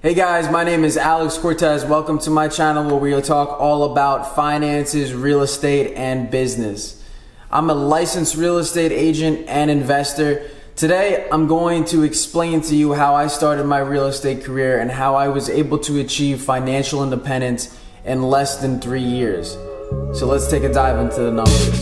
Hey guys, my name is Alex Cortez. Welcome to my channel where we'll talk all about finances, real estate, and business. I'm a licensed real estate agent and investor. Today, I'm going to explain to you how I started my real estate career and how I was able to achieve financial independence in less than 3 years. So let's take a dive into the numbers.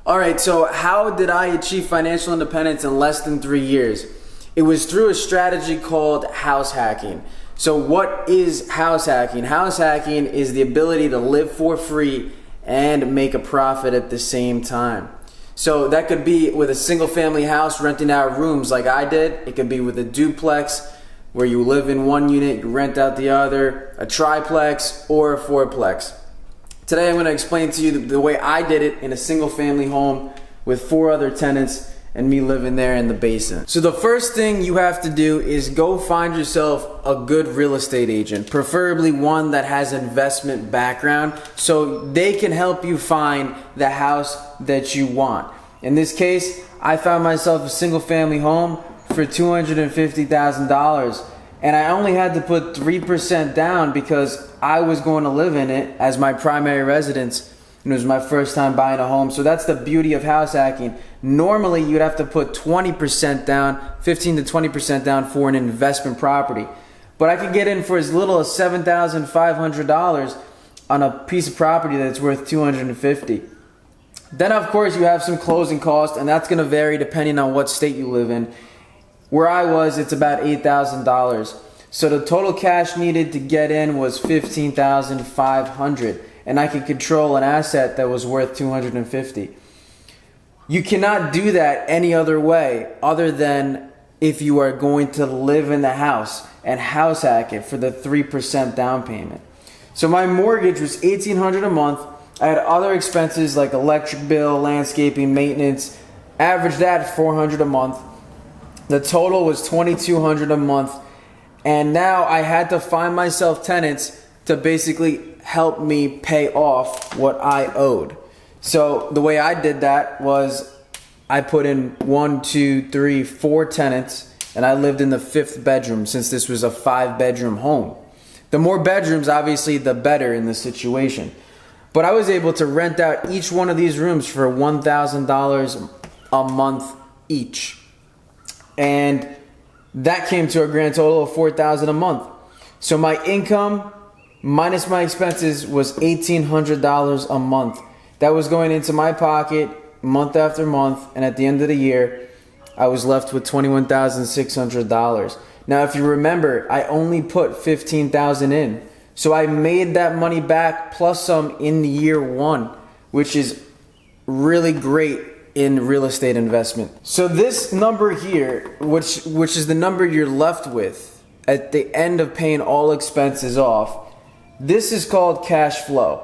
Alright, so how did I achieve financial independence in less than 3 years? It was through a strategy called house hacking. So what is house hacking? House hacking is the ability to live for free and make a profit at the same time. So that could be with a single family house renting out rooms like I did. It could be with a duplex where you live in one unit, you rent out the other, a triplex or a fourplex. Today I'm going to explain to you the way I did it in a single family home with 4 other tenants and me living there in the basement. So the first thing you have to do is go find yourself a good real estate agent, preferably one that has investment background so they can help you find the house that you want. In this case, I found myself a single family home for $250,000. And I only had to put 3% down because I was going to live in it as my primary residence. And it was my first time buying a home. So that's the beauty of house hacking. Normally, you'd have to put 20% down, 15 to 20% down for an investment property. But I could get in for as little as $7,500 on a piece of property that's worth $250,000. Then, of course, you have some closing costs, and that's going to vary depending on what state you live in. Where I was, it's about $8,000. So the total cash needed to get in was $15,500, and I could control an asset that was worth $250,000. You cannot do that any other way other than if you are going to live in the house and house hack it for the 3% down payment. So my mortgage was $1,800 a month. I had other expenses like electric bill, landscaping, maintenance. Average that $400 a month. The total was $2,200 a month, and now I had to find myself tenants to basically help me pay off what I owed. So the way I did that was I put in 4 tenants, and I lived in the 5th bedroom since this was a 5-bedroom home. The more bedrooms, obviously, the better in the situation. But I was able to rent out each one of these rooms for $1,000 a month each. And that came to a grand total of $4,000 a month. So my income minus my expenses was $1,800 a month. That was going into my pocket month after month, and at the end of the year, I was left with $21,600. Now, if you remember, I only put $15,000 in. So I made that money back plus some in year 1, which is really great in real estate investment. So this number here, which is the number you're left with at the end of paying all expenses off, this is called cash flow.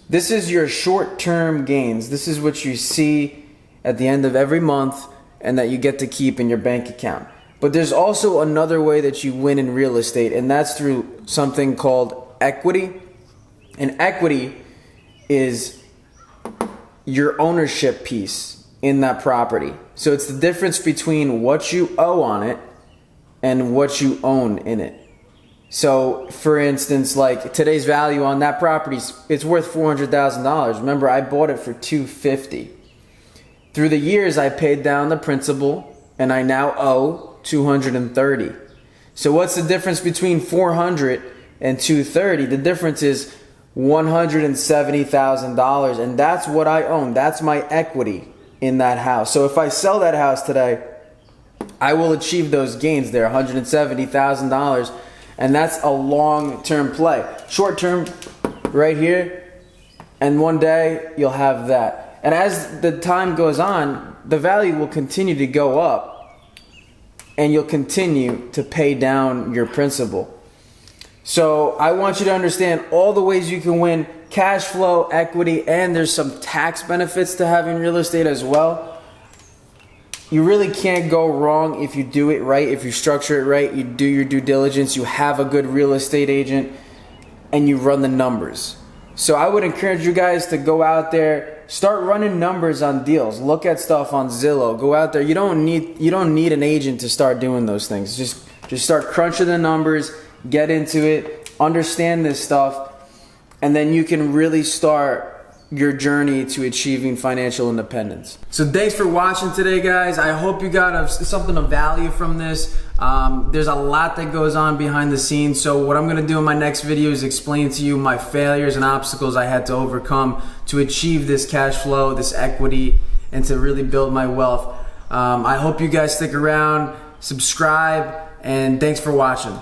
This is your short-term gains. This is what you see at the end of every month and that you get to keep in your bank account. But there's also another way that you win in real estate, and that's through something called equity. And equity is your ownership piece in that property. So it's the difference between what you owe on it and what you own in it. So for instance, like today's value on that property, it's worth $400,000. Remember, I bought it for $250,000. Through the years, I paid down the principal and I now owe $230,000. So what's the difference between $400,000 and $230,000? The difference is $170,000, and that's what I own. That's my equity in that house. So if I sell that house today, I will achieve those gains there, $170,000, and that's a long-term play. Short-term, right here, and one day you'll have that. And as the time goes on, the value will continue to go up, and you'll continue to pay down your principal. So I want you to understand all the ways you can win: cash flow, equity, and there's some tax benefits to having real estate as well. You really can't go wrong if you do it right, if you structure it right, you do your due diligence, you have a good real estate agent, and you run the numbers. So I would encourage you guys to go out there, start running numbers on deals, look at stuff on Zillow, go out there. You don't need an agent to start doing those things. Just start crunching the numbers, get into it, understand this stuff, and then you can really start your journey to achieving financial independence. So thanks for watching today, guys. I hope you got something of value from this. There's a lot that goes on behind the scenes. So what I'm gonna do in my next video is explain to you my failures and obstacles I had to overcome to achieve this cash flow, this equity, and to really build my wealth. I hope you guys stick around, subscribe, and thanks for watching.